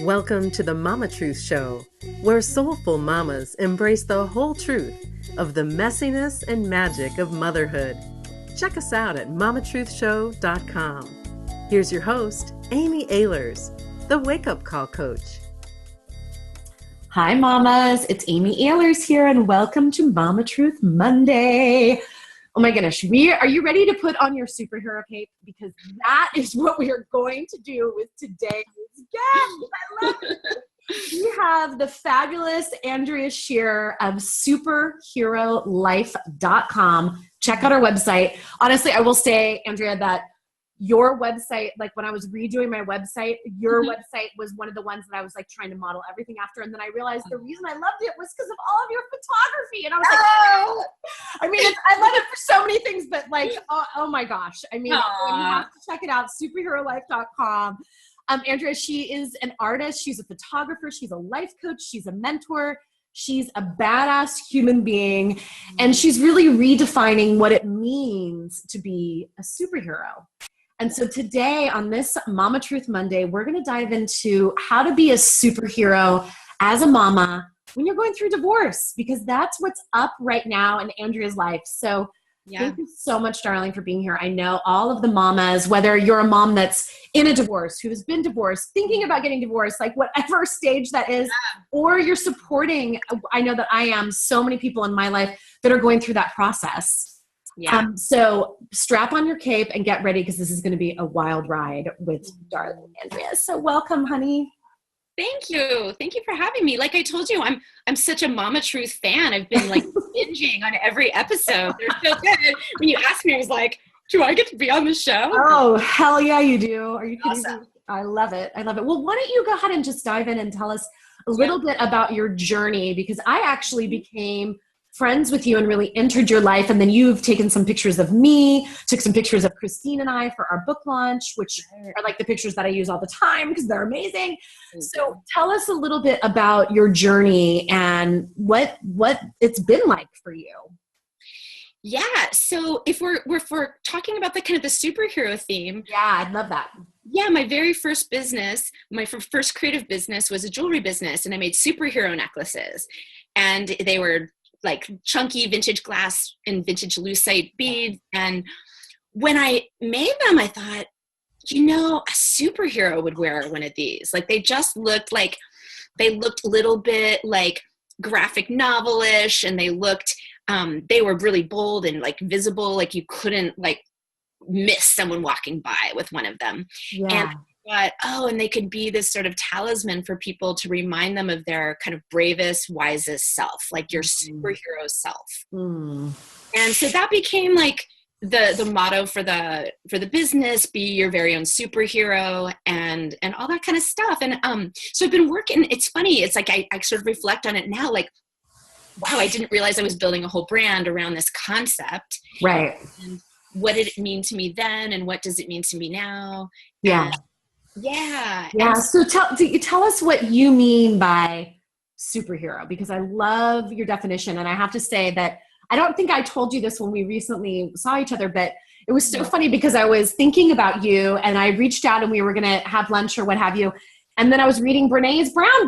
Welcome to the Mama Truth Show, where soulful mamas embrace the whole truth of the messiness and magic of motherhood. Check us out at mamatruthshow.com. Here's your host, Amy Ahlers, the Wake Up Call Coach. Hi, mamas. It's Amy Ahlers here, and welcome to Mama Truth Monday. Oh my goodness. Are you ready to put on your superhero cape? Because that is what we are going to do with today's guest. I love it. We have the fabulous Andrea Scher of superherolife.com. Check out our website. Honestly, I will say, Andrea, that your website, like when I was redoing my website, your website was one of the ones that I was like trying to model everything after. And then I realized the reason I loved it was because of all of your photography. And I was like, oh! I mean, I love it for so many things, but like, oh my gosh. I mean, you have to check it out, superherolife.com. Andrea, she is an artist. She's a photographer. She's a life coach. She's a mentor. She's a badass human being. And she's really redefining what it means to be a superhero. And so today on this Mama Truth Monday, we're going to dive into how to be a superhero as a mama when you're going through divorce, because that's what's up right now in Andrea's life. So thank you so much, darling, for being here. I know all of the mamas, whether you're a mom that's in a divorce, who has been divorced, thinking about getting divorced, like whatever stage that is, or you're supporting, I know that I am, so many people in my life that are going through that process. So strap on your cape and get ready, because this is going to be a wild ride with darling Andrea. So welcome, honey. Thank you. Thank you for having me. Like I told you, I'm such a Mama Truth fan. I've been like binging on every episode. They're so good. When you asked me, I was like, do I get to be on the show? Oh, hell yeah, you do. Are you kidding Awesome. me? I love it. I love it. Well, why don't you go ahead and just dive in and tell us a little bit about your journey, because I actually became friends with you and really entered your life. And then you've taken some pictures of me, took some pictures of Christine and I for our book launch, which are like the pictures that I use all the time because they're amazing. So tell us a little bit about your journey and what it's been like for you. Yeah. So if we're talking about the kind of the superhero theme. Yeah, I'd love that. Yeah. My very first business, my first creative business was a jewelry business, and I made superhero necklaces, and they were like chunky vintage glass and vintage lucite beads. And when I made them, I thought, a superhero would wear one of these. Like they looked a little bit like graphic novel-ish, and they were really bold and like visible. Like you couldn't like miss someone walking by with one of them. Yeah. And I thought, and they could be this sort of talisman for people to remind them of their kind of bravest, wisest self, like your superhero self. And so that became like the motto for the business: be your very own superhero, and all that kind of stuff. And so I've been working. It's funny. It's like I sort of reflect on it now, like, wow, I didn't realize I was building a whole brand around this concept. Right. And what did it mean to me then, and what does it mean to me now? Yeah. And yeah. So tell us what you mean by superhero, because I love your definition. And I have to say that I don't think I told you this when we recently saw each other, but it was so funny because I was thinking about you and I reached out and we were going to have lunch or what have you. And then I was reading the Brene Brown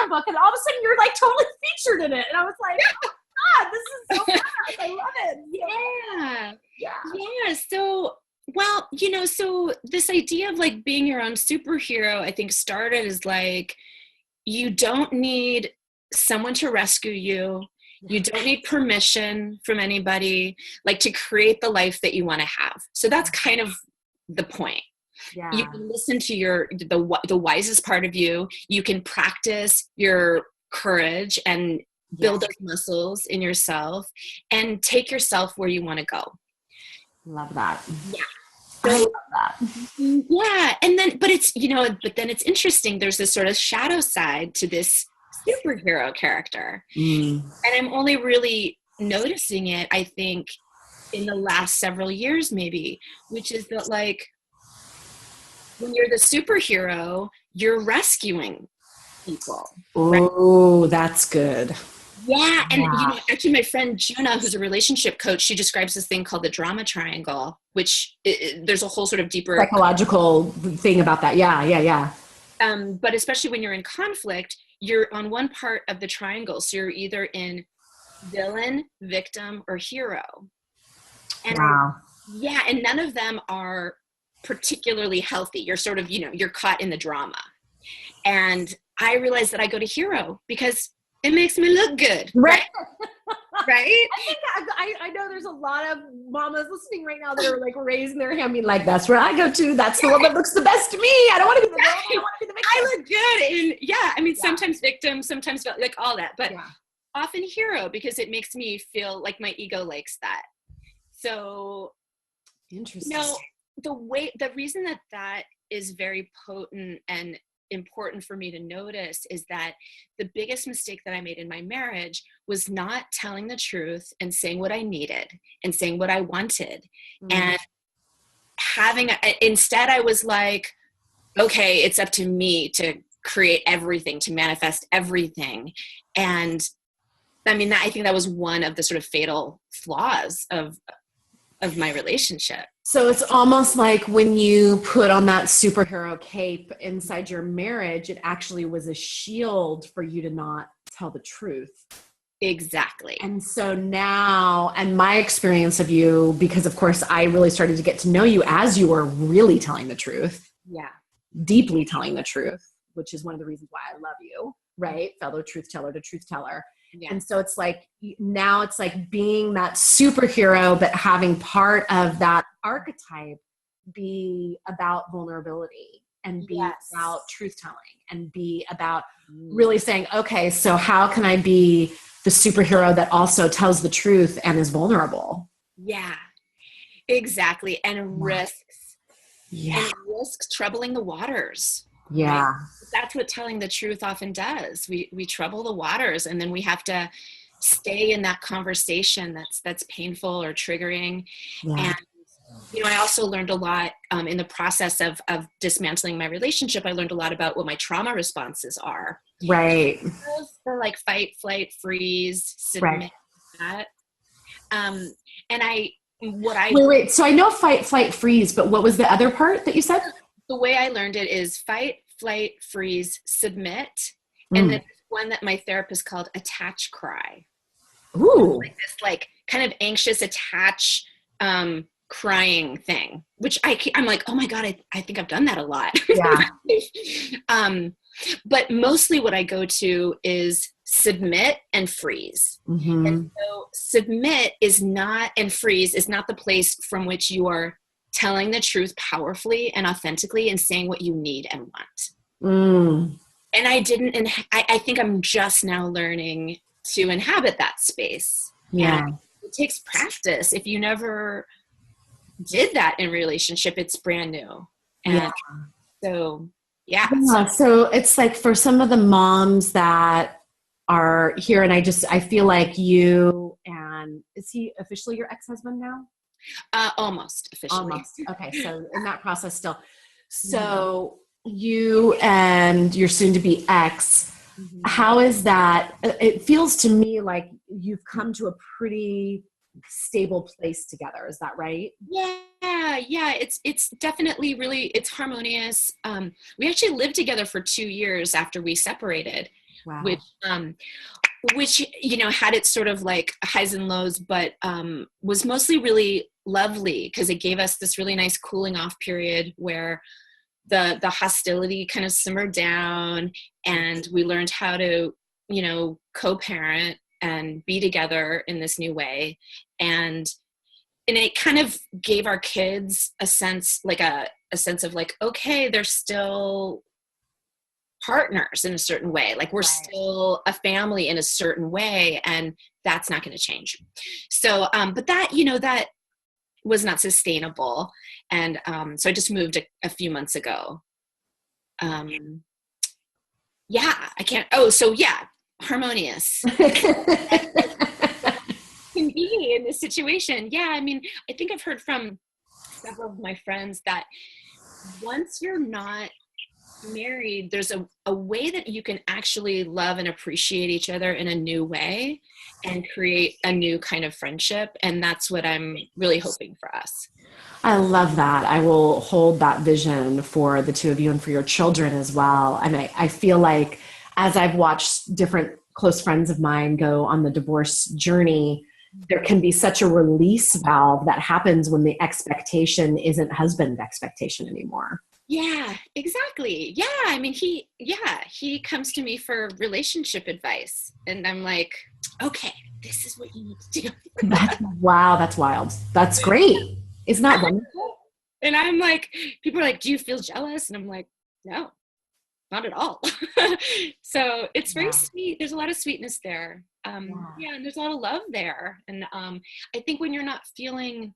book, and all of a sudden you're like totally featured in it. And I was like, oh my God, this is so fun. I love it. Yeah. So, well, so this idea of like being your own superhero, I think started as like, you don't need someone to rescue you. You don't need permission from anybody, like to create the life that you want to have. So that's kind of the point. Yeah. You can listen to the wisest part of you. You can practice your courage and build those muscles in yourself and take yourself where you want to go. Love that. Yeah. I love that. Yeah. And then, but then it's interesting. There's this sort of shadow side to this superhero character. And I'm only really noticing it, I think, in the last several years, maybe, which is that like, when you're the superhero, you're rescuing people. Oh, right? That's good. Yeah. And actually my friend Juna, who's a relationship coach, she describes this thing called the drama triangle, which there's a whole sort of deeper psychological thing about that. Yeah. But especially when you're in conflict, you're on one part of the triangle. So you're either in villain, victim, or hero. And Wow. and none of them are particularly healthy. You're sort of, you're caught in the drama. And I realized that I go to hero because it makes me look good. Right. Right? I think I know there's a lot of mamas listening right now that are like raising their hand, being like, "That's where I go to. That's the one that looks the best to me. I don't want to be the villain. I don't want to be the victim. I look good." And sometimes victim, sometimes like all that, but often hero, because it makes me feel like my ego likes that. So, interesting. The reason that is very potent and important for me to notice is that the biggest mistake that I made in my marriage was not telling the truth and saying what I needed and saying what I wanted. And instead I was like, okay, it's up to me to create everything, to manifest everything. And I mean, I think that was one of the sort of fatal flaws of my relationship. So it's almost like when you put on that superhero cape inside your marriage, it actually was a shield for you to not tell the truth. Exactly. And so now, and my experience of you, because of course I really started to get to know you as you were really telling the truth. Yeah. Deeply telling the truth, which is one of the reasons why I love you, right? Fellow truth teller to truth teller. Yeah. And so it's like, now it's like being that superhero, but having part of that archetype be about vulnerability and be about truth telling and be about really saying, okay, so how can I be the superhero that also tells the truth and is vulnerable? Yeah, exactly. And risks. Yeah. And risks troubling the waters. Yeah. Right? That's what telling the truth often does. We trouble the waters, and then we have to stay in that conversation that's painful or triggering. Yeah. And I also learned a lot in the process of dismantling my relationship. I learned a lot about what my trauma responses are. Right. The like fight, flight, freeze, submit, that. Wait. So I know fight, flight, freeze, but what was the other part that you said? The way I learned it is fight, flight, freeze, submit. And then one that my therapist called attach, cry. Ooh. Like this like kind of anxious attach crying thing, which I'm like, oh my God, I think I've done that a lot. Yeah. But mostly what I go to is submit and freeze. Mm-hmm. And so submit is not, and freeze is not the place from which you are telling the truth powerfully and authentically and saying what you need and want. And I didn't, and I think I'm just now learning to inhabit that space. Yeah. And it takes practice. If you never did that in a relationship, it's brand new. And so, yeah. So it's like for some of the moms that are here, and I feel like you and, is he officially your ex-husband now? Almost officially. Almost. Okay. So in that process still. So you and your soon to be ex, how is that? It feels to me like you've come to a pretty stable place together. Is that right? Yeah. It's definitely really, it's harmonious. We actually lived together for 2 years after we separated. Wow. Which had its sort of like highs and lows, but was mostly really lovely because it gave us this really nice cooling off period where the hostility kind of simmered down, and we learned how to co-parent and be together in this new way, and it kind of gave our kids a sense of like, okay, they're still partners in a certain way, like we're still a family in a certain way, and that's not going to change. So but that that was not sustainable, and so I just moved a few months ago. Harmonious can be in this situation. I mean, I think I've heard from several of my friends that once you're not married, there's a way that you can actually love and appreciate each other in a new way and create a new kind of friendship. And that's what I'm really hoping for us. I love that. I will hold that vision for the two of you and for your children as well. And I feel like as I've watched different close friends of mine go on the divorce journey, there can be such a release valve that happens when the expectation isn't husband expectation anymore. Yeah, exactly. Yeah. I mean, he comes to me for relationship advice, and I'm like, okay, this is what you need to do. Wow, that's wild. That's great. Isn't that wonderful? And I'm like, people are like, do you feel jealous? And I'm like, no, not at all. So it's very sweet. There's a lot of sweetness there. Yeah, and there's a lot of love there. And I think when you're not feeling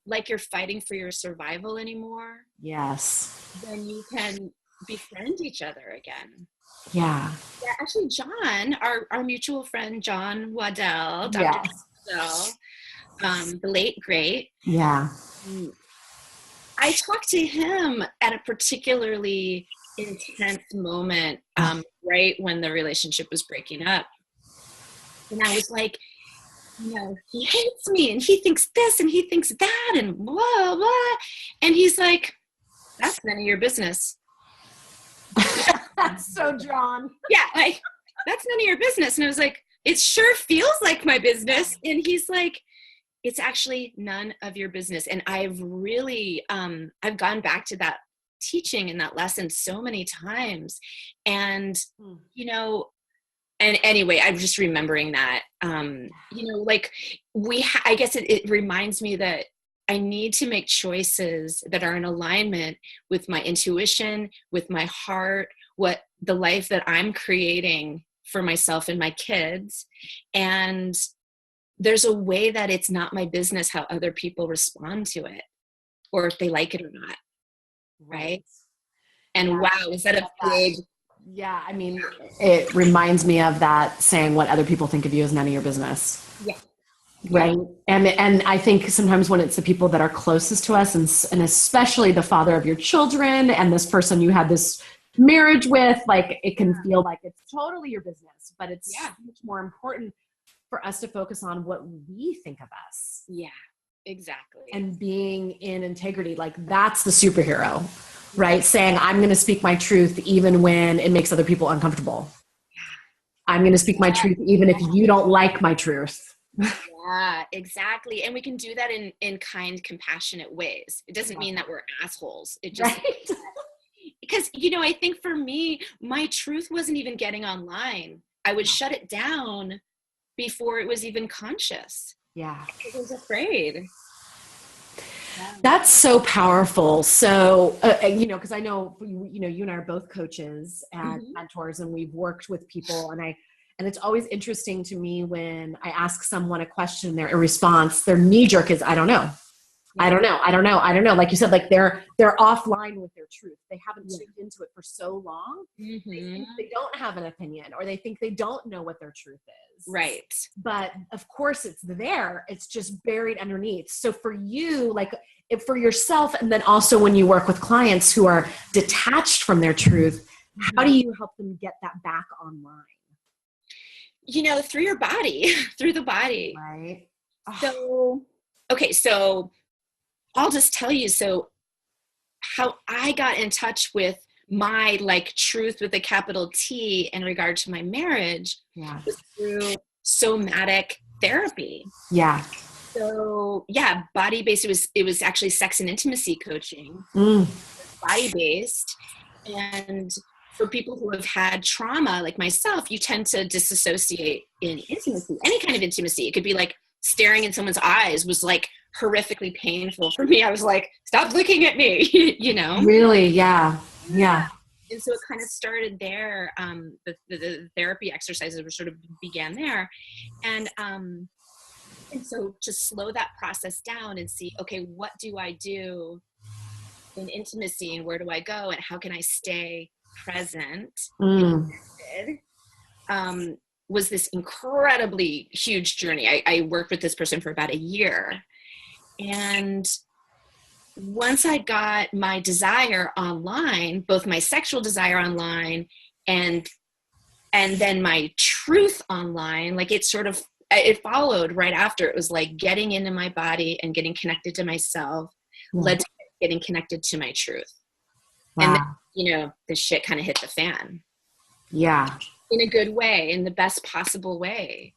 like you're fighting for your survival anymore, Yes, then you can befriend each other again. Yeah. Yeah, actually, John, our mutual friend, John Waddell, Dr. Yes. Waddell, the late great. Yeah. I talked to him at a particularly intense moment, right when the relationship was breaking up. And I was like, he hates me and he thinks this and he thinks that and blah, blah. And he's like, that's none of your business. That's so John. Yeah, like, that's none of your business. And I was like, it sure feels like my business. And he's like, it's actually none of your business. And I've really, I've gone back to that teaching and that lesson so many times. And, and anyway, I'm just remembering that, like I guess it reminds me that I need to make choices that are in alignment with my intuition, with my heart, what the life that I'm creating for myself and my kids. And there's a way that it's not my business how other people respond to it or if they like it or not. Right. And wow, is that a big... Yeah. I mean, it reminds me of that saying, what other people think of you is none of your business. Yeah. Right. And I think sometimes when it's the people that are closest to us and especially the father of your children and this person you had this marriage with, like it can feel like it's totally your business, but it's much more important for us to focus on what we think of us. Yeah, exactly. And being in integrity, like that's the superhero, right? Saying, I'm going to speak my truth even when it makes other people uncomfortable. I'm going to speak my truth even if you don't like my truth. Yeah, exactly. And we can do that in kind, compassionate ways. It doesn't mean that we're assholes. It just... Right? Because, I think for me, my truth wasn't even getting online. I would shut it down before it was even conscious. Yeah. Because I was afraid. That's so powerful. So, because I know, you and I are both coaches and mentors, and we've worked with people, and it's always interesting to me when I ask someone a question, their response, their knee jerk is, I don't know. I don't know. Like you said, like they're offline with their truth. They haven't tuned into it for so long. They think they don't have an opinion, or they think they don't know what their truth is. Right. But of course it's there. It's just buried underneath. So for you, like for yourself, and then also when you work with clients who are detached from their truth, how do you help them get that back online? Through your body, through the body. Right. So, okay. So I'll just tell you, so how I got in touch with my truth with a capital T in regard to my marriage was through somatic therapy. Yeah. So body-based, it was actually sex and intimacy coaching, body-based. And for people who have had trauma like myself, you tend to disassociate in intimacy, any kind of intimacy. It could be like staring in someone's eyes was like horrifically painful for me. I was like, stop looking at me, Really? Yeah. Yeah. And so it kind of started there. The therapy exercises were sort of began there. And so to slow that process down and see, okay, what do I do in intimacy and where do I go and how can I stay present? Was this incredibly huge journey. I worked with this person for about a year. And once I got my desire online, both my sexual desire online and then my truth online, like it sort of it followed right after. It was like getting into my body and getting connected to myself led to getting connected to my truth. Wow. And then, you know, the shit kind of hit the fan. Yeah. In a good way, in the best possible way.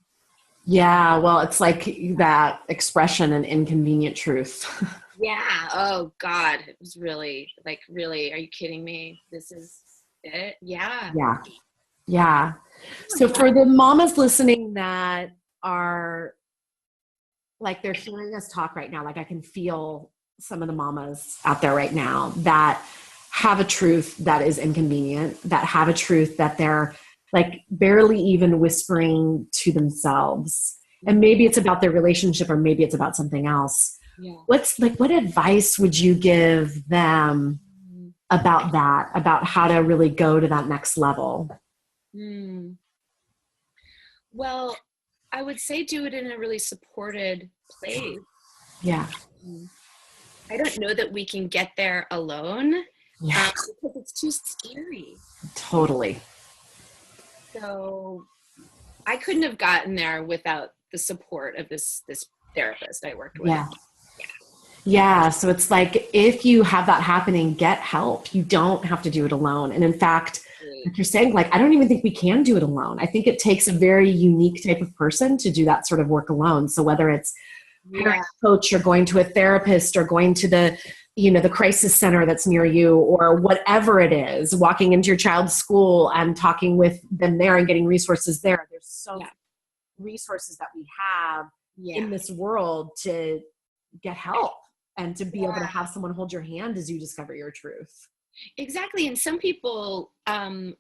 Yeah. Well, it's like that expression, an inconvenient truth. Yeah. Oh God. It was really like, really, are you kidding me? This is it? Yeah. Yeah. Yeah. So for the mamas listening that are like, they're hearing us talk right now, like I can feel some of the mamas out there right now that have a truth that is inconvenient, that have a truth that they're like barely even whispering to themselves. And maybe it's about their relationship, or maybe it's about something else. Yeah. What advice would you give them about that, about how to really go to that next level? Well, I would say do it in a really supported place. Yeah. I don't know that we can get there alone because it's too scary. Totally. So I couldn't have gotten there without the support of this therapist I worked with. Yeah. So it's like, if you have that happening, get help. You don't have to do it alone. And in fact, like you're saying, like, I don't even think we can do it alone. I think it takes a very unique type of person to do that sort of work alone. So whether it's parent coach, or going to a therapist, or going to the, you know, the crisis center that's near you, or whatever it is, walking into your child's school and talking with them there and getting resources there. There's so many resources that we have in this world to get help and to be able to have someone hold your hand as you discover your truth. Exactly. And some people,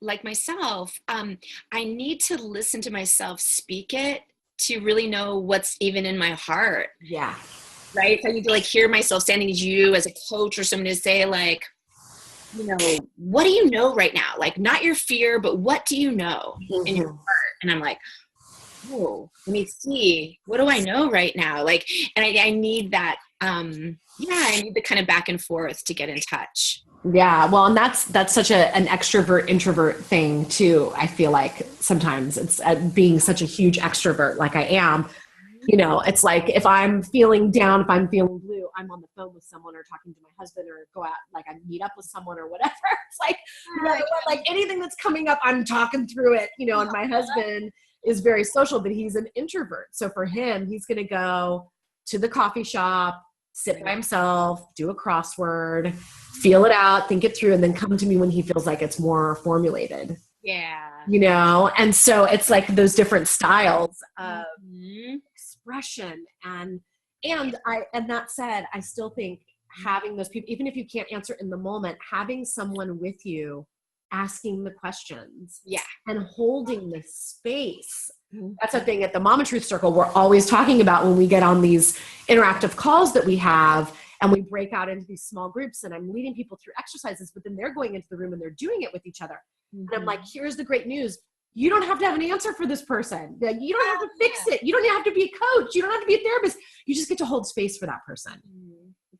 like myself, I need to listen to myself speak it to really know what's even in my heart. Yeah. Right. So I need to like hear myself standing to you as a coach or someone to say like, you know, what do you know right now? Like not your fear, but what do you know in your heart? And I'm like, oh, let me see. What do I know right now? Like, and I need that. I need the kind of back and forth to get in touch. Yeah. Well, and that's such an extrovert introvert thing too. I feel like sometimes it's being such a huge extrovert, like I am, you know, it's like, if I'm feeling down, if I'm feeling blue, I'm on the phone with someone or talking to my husband or go out, like I meet up with someone or whatever. It's like, no matter what, like anything that's coming up, I'm talking through it, you know, and my husband is very social, but he's an introvert. So for him, he's going to go to the coffee shop, sit by himself, do a crossword, feel it out, think it through, and then come to me when he feels like it's more formulated. Yeah. You know? And so it's like those different styles of expression. And that said, I still think having those people, even if you can't answer in the moment, having someone with you, asking the questions and holding the space. That's a thing at the Mama Truth Circle we're always talking about when we get on these interactive calls that we have and we break out into these small groups, and I'm leading people through exercises, but then they're going into the room and they're doing it with each other. And I'm like, here's the great news. You don't have to have an answer for this person. You don't have to fix it. You don't have to be a coach. You don't have to be a therapist. You just get to hold space for that person.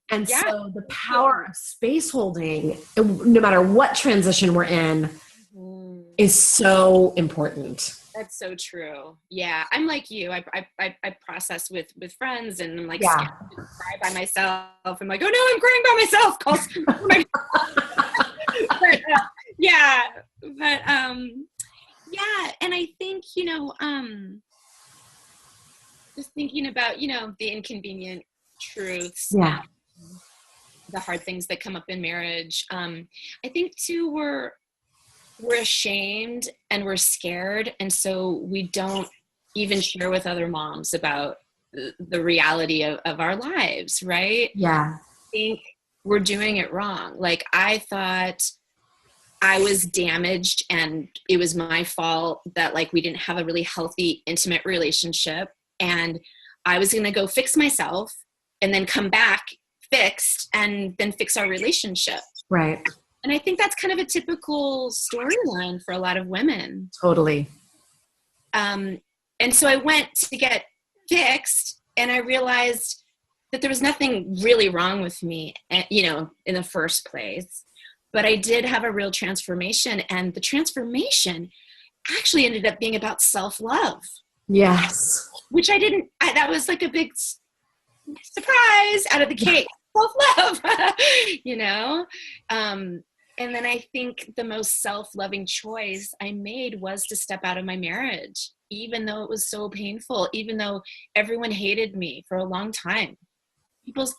And so the power of space holding, no matter what transition we're in, is so important. That's so true. Yeah. I'm like you. I process with friends, and I'm like scared to cry by myself. I'm like, oh no, I'm crying by myself. And I think, you know, just thinking about, you know, the inconvenient truths, the hard things that come up in marriage. I think too, we're ashamed and we're scared. And so we don't even share with other moms about the reality of our lives. Right. Yeah. I think we're doing it wrong. Like I thought I was damaged and it was my fault that like we didn't have a really healthy, intimate relationship. And I was going to go fix myself and then come back fixed and then fix our relationship. Right. And I think that's kind of a typical storyline for a lot of women. Totally. And so I went to get fixed and I realized that there was nothing really wrong with me, you know, in the first place. But I did have a real transformation, and the transformation actually ended up being about self-love. Yes. which that was like a big surprise out of the cake. Self-love, and then I think the most self-loving choice I made was to step out of my marriage, even though it was so painful, even though everyone hated me for a long time. People,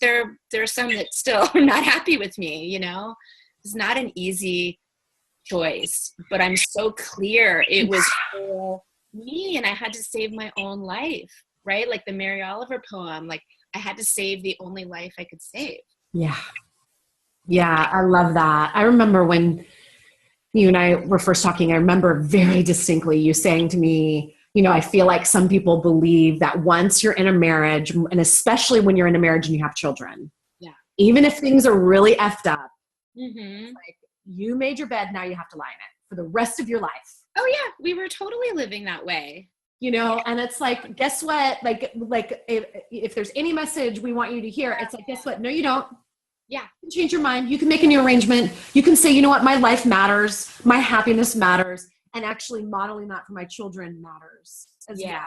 there are some that still are not happy with me, It's not an easy choice, but I'm so clear it was for me, and I had to save my own life, right? Like the Mary Oliver poem, like I had to save the only life I could save. Yeah. Yeah, I love that. I remember when you and I were first talking, I remember very distinctly you saying to me, I feel like some people believe that once you're in a marriage, and especially when you're in a marriage and you have children, even if things are really effed up, it's like you made your bed, now you have to lie in it for the rest of your life. Oh yeah, we were totally living that way. And it's like, guess what? Like if there's any message we want you to hear, it's like, guess what? No, you don't. Yeah. You can change your mind. You can make a new arrangement. You can say, you know what? My life matters. My happiness matters. And actually modeling that for my children matters as well.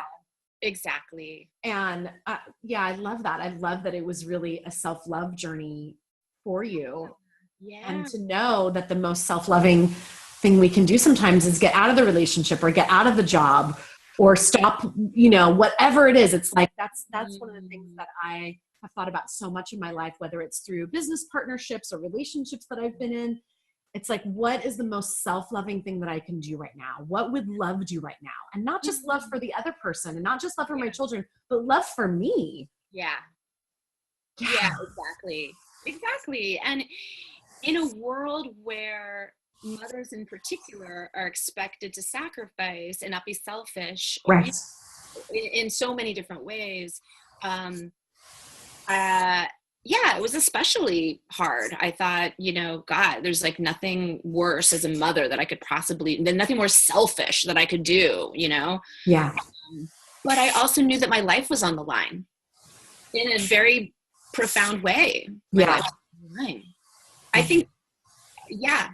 Exactly. And I love that. I love that it was really a self-love journey for you. Yeah. And to know that the most self-loving thing we can do sometimes is get out of the relationship or get out of the job or stop, whatever it is. It's like, that's one of the things that I have thought about so much in my life, whether it's through business partnerships or relationships that I've been in. It's like, what is the most self-loving thing that I can do right now? What would love do right now? And not just love for the other person and not just love for my children, but love for me. Yeah, exactly. And in a world where mothers in particular are expected to sacrifice and not be selfish, right, in so many different ways, it was especially hard. I thought, God, there's like nothing worse as a mother that I could nothing more selfish that I could do, Yeah. But I also knew that my life was on the line in a very profound way. Yeah. I think, yeah.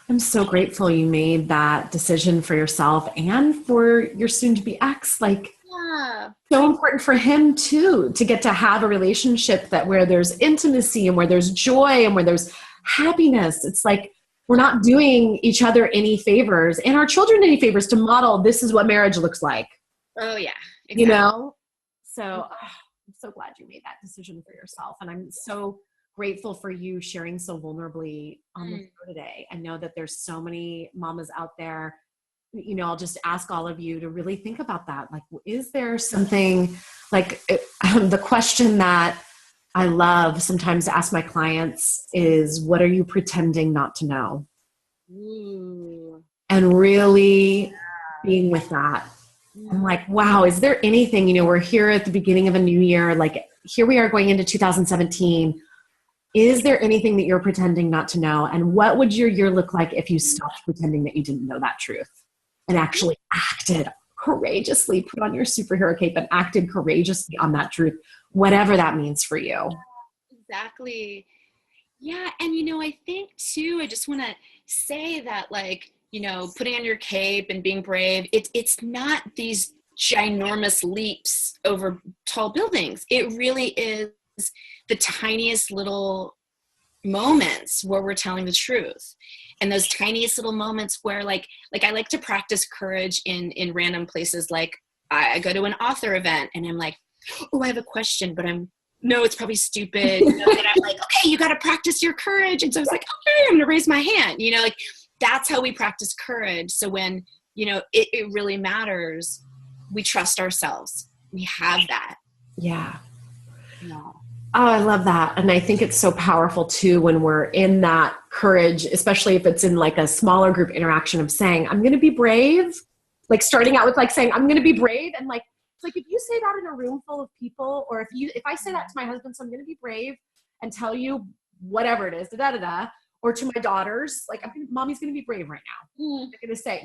I'm so grateful you made that decision for yourself and for your soon-to-be ex. So important for him too, to get to have a relationship where there's intimacy and where there's joy and where there's happiness. It's like we're not doing each other any favors and our children any favors to model this is what marriage looks like. Oh yeah, exactly. So I'm so glad you made that decision for yourself, and I'm so grateful for you sharing so vulnerably on the show today. I know that there's so many mamas out there. I'll just ask all of you to really think about that. Like, is there something the question that I love sometimes to ask my clients is, what are you pretending not to know? Ooh. And really being with that. I'm like, wow, is there anything, we're here at the beginning of a new year, like here we are going into 2017. Is there anything that you're pretending not to know? And what would your year look like if you stopped pretending that you didn't know that truth and actually acted courageously, put on your superhero cape and acted courageously on that truth, whatever that means for you? Exactly. Yeah. And, I think too, I just want to say that putting on your cape and being brave, it's not these ginormous leaps over tall buildings. It really is the tiniest little moments where we're telling the truth, and those tiniest little moments where like I like to practice courage in random places. Like I go to an author event and I'm like, oh, I have a question, but no, it's probably stupid. And I'm like, okay, you got to practice your courage. And so I was like, okay, I'm going to raise my hand. That's how we practice courage. So when, it really matters, we trust ourselves. We have that. Yeah. Oh, I love that. And I think it's so powerful too, when we're in that courage, especially if it's in like a smaller group interaction of saying, I'm going to be brave, like starting out with saying, I'm going to be brave. And it's like, if you say that in a room full of people, or if I say that to my husband, so I'm going to be brave and tell you whatever it is, or to my daughters, mommy's going to be brave right now. I'm going to say,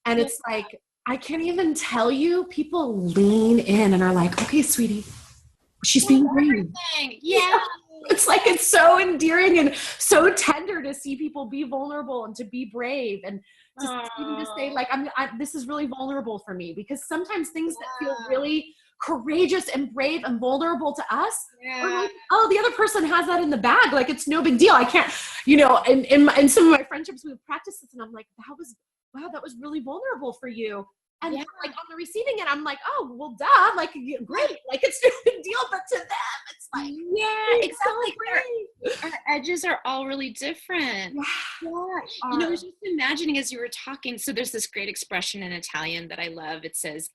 and it's like, I can't even tell you, people lean in and are like, okay, sweetie, she's being brave. Yeah. It's like, it's so endearing and so tender to see people be vulnerable and to be brave and to even to say like, this is really vulnerable for me, because sometimes things that feel really courageous and brave and vulnerable to us are like, oh, the other person has that in the bag. Like, it's no big deal. I can't, in some of my friendships, we would practice this and I'm like, that was really vulnerable for you. And like on the receiving end, I'm like, oh, well, duh, like, great. Like, it's no big deal. But to them, it's like, exactly. So our edges are all really different. I was just imagining as you were talking. So there's this great expression in Italian that I love. It says,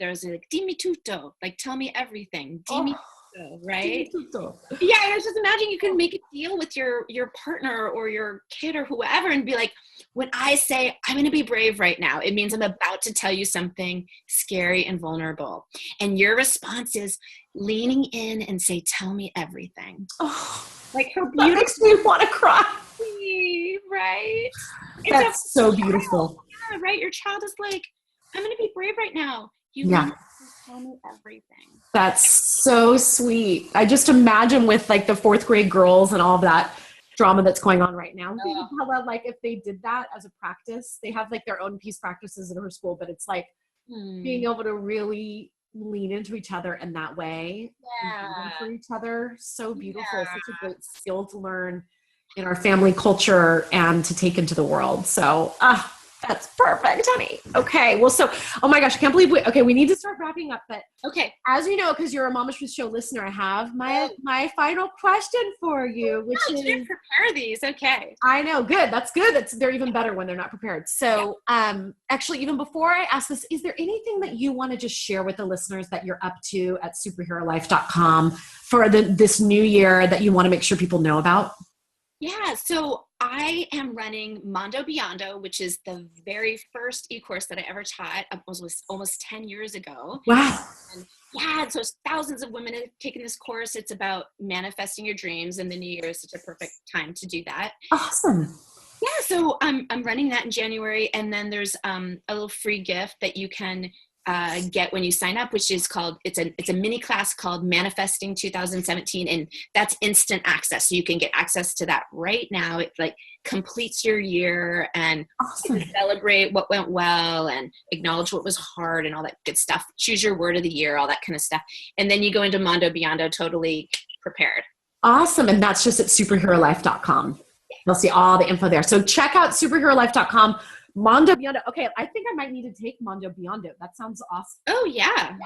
there's like, dimmi tutto, like, tell me everything. Dimmi tutto, right? Dimmi tutto. Yeah, I was just imagining you can make a deal with your partner or your kid or whoever and be like, when I say I'm going to be brave right now, it means I'm about to tell you something scary and vulnerable. And your response is leaning in and say, tell me everything. Oh, like, how beautiful. That makes me want to cry. Right? That's so beautiful. Yeah, right? Your child is like, I'm going to be brave right now. You want to tell me everything. That's so sweet. I just imagine with like the 4th grade girls and all of that drama that's going on right now. Like, if they did that as a practice, they have like their own peace practices in her school, but it's like being able to really lean into each other in that way. For each other. So beautiful. Such a great skill to learn in our family culture and to take into the world. So, that's perfect, honey. Okay. Well, so, oh my gosh, I can't believe we need to start wrapping up, but as you know, because you're a Mama Truth Show listener, I have my final question for you, which is, you didn't prepare these. Okay. I know. Good. That's good. They're even better when they're not prepared. So, actually, even before I ask this, is there anything that you want to just share with the listeners that you're up to at superherolife.com for this new year that you want to make sure people know about? Yeah, so I am running Mondo Biondo, which is the very first e-course that I ever taught. Was almost 10 years ago. Wow. And so thousands of women have taken this course. It's about manifesting your dreams, and the new year is such a perfect time to do that. Awesome. Yeah, so I'm running that in January, and then there's a little free gift that you can get when you sign up, which is called, it's a mini class called Manifesting 2017, and that's instant access. So you can get access to that right now. It like completes your year and celebrate what went well and acknowledge what was hard and all that good stuff. Choose your word of the year, all that kind of stuff. And then you go into Mondo Biondo totally prepared. Awesome. And that's just at superherolife.com. You'll see all the info there. So check out superherolife.com. Mondo Biondo. Okay, I think I might need to take Mondo Biondo. That sounds awesome. Oh yeah.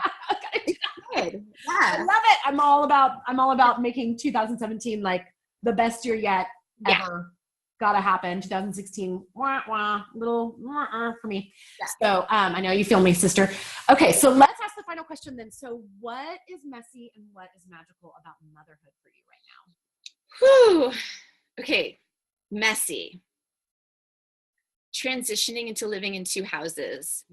Good. Yeah. I love it. I'm all about making 2017 like the best year yet ever. Gotta happen. 2016, little for me. Yeah. So I know you feel me, sister. Okay, so let's ask the final question then. So what is messy and what is magical about motherhood for you right now? Okay, messy. Transitioning into living in 2 houses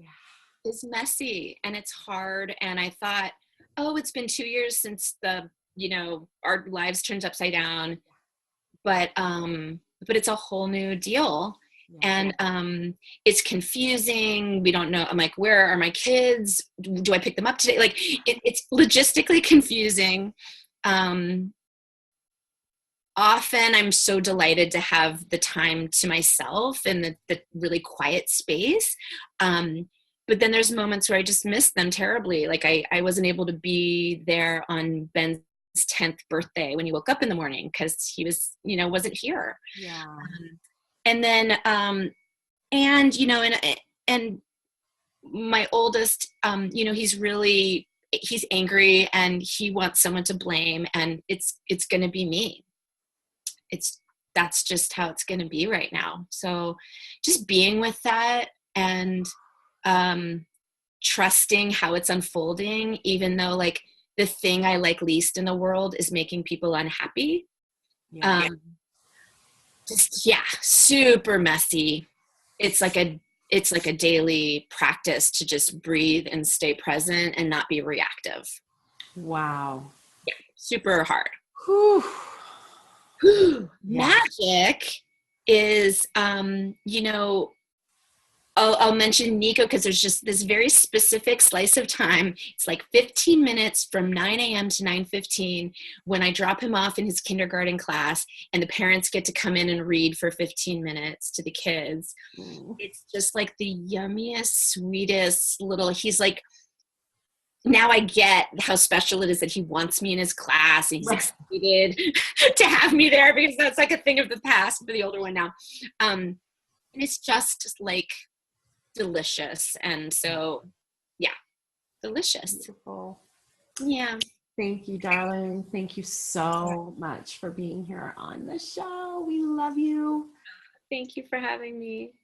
is messy and it's hard. And I thought, it's been 2 years since our lives turned upside down, but it's a whole new deal. And it's confusing. We don't know. I'm like, where are my kids? Do I pick them up today? Like it's logistically confusing. Often I'm so delighted to have the time to myself and the really quiet space. But then there's moments where I just miss them terribly. Like I wasn't able to be there on Ben's 10th birthday when he woke up in the morning because he was, wasn't here. Yeah. And then, and my oldest, he's angry and he wants someone to blame, and it's going to be me. That's just how it's going to be right now. So just being with that and trusting how it's unfolding, even though like the thing I like least in the world is making people unhappy. Super messy. It's like a daily practice to just breathe and stay present and not be reactive. Wow. Yeah, super hard. Whew. Magic is, I'll mention Nico because there's just this very specific slice of time. It's like 15 minutes from 9 a.m. to 9:15 when I drop him off in his kindergarten class, and the parents get to come in and read for 15 minutes to the kids. It's just like the yummiest, sweetest little, he's like, now I get how special it is that he wants me in his class, and he's excited to have me there because that's like a thing of the past for the older one now. And it's just like delicious. And so, yeah, delicious. Beautiful. Yeah. Thank you, darling. Thank you so much for being here on the show. We love you. Thank you for having me.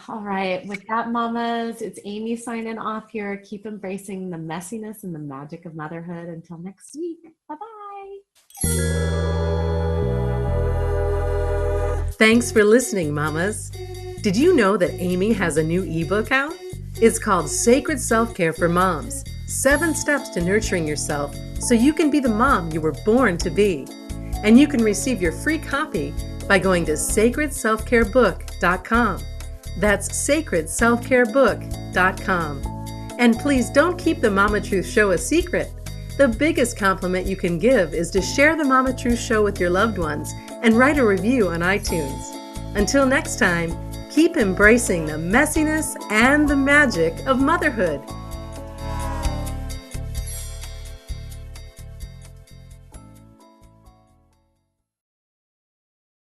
All right. With that, mamas, it's Amy signing off here. Keep embracing the messiness and the magic of motherhood. Until next week. Bye-bye. Thanks for listening, mamas. Did you know that Amy has a new ebook out? It's called Sacred Self-Care for Moms, 7 Steps to Nurturing Yourself so you can be the mom you were born to be. And you can receive your free copy by going to sacredselfcarebook.com. That's sacredselfcarebook.com. And please don't keep the Mama Truth Show a secret. The biggest compliment you can give is to share the Mama Truth Show with your loved ones and write a review on iTunes. Until next time, keep embracing the messiness and the magic of motherhood.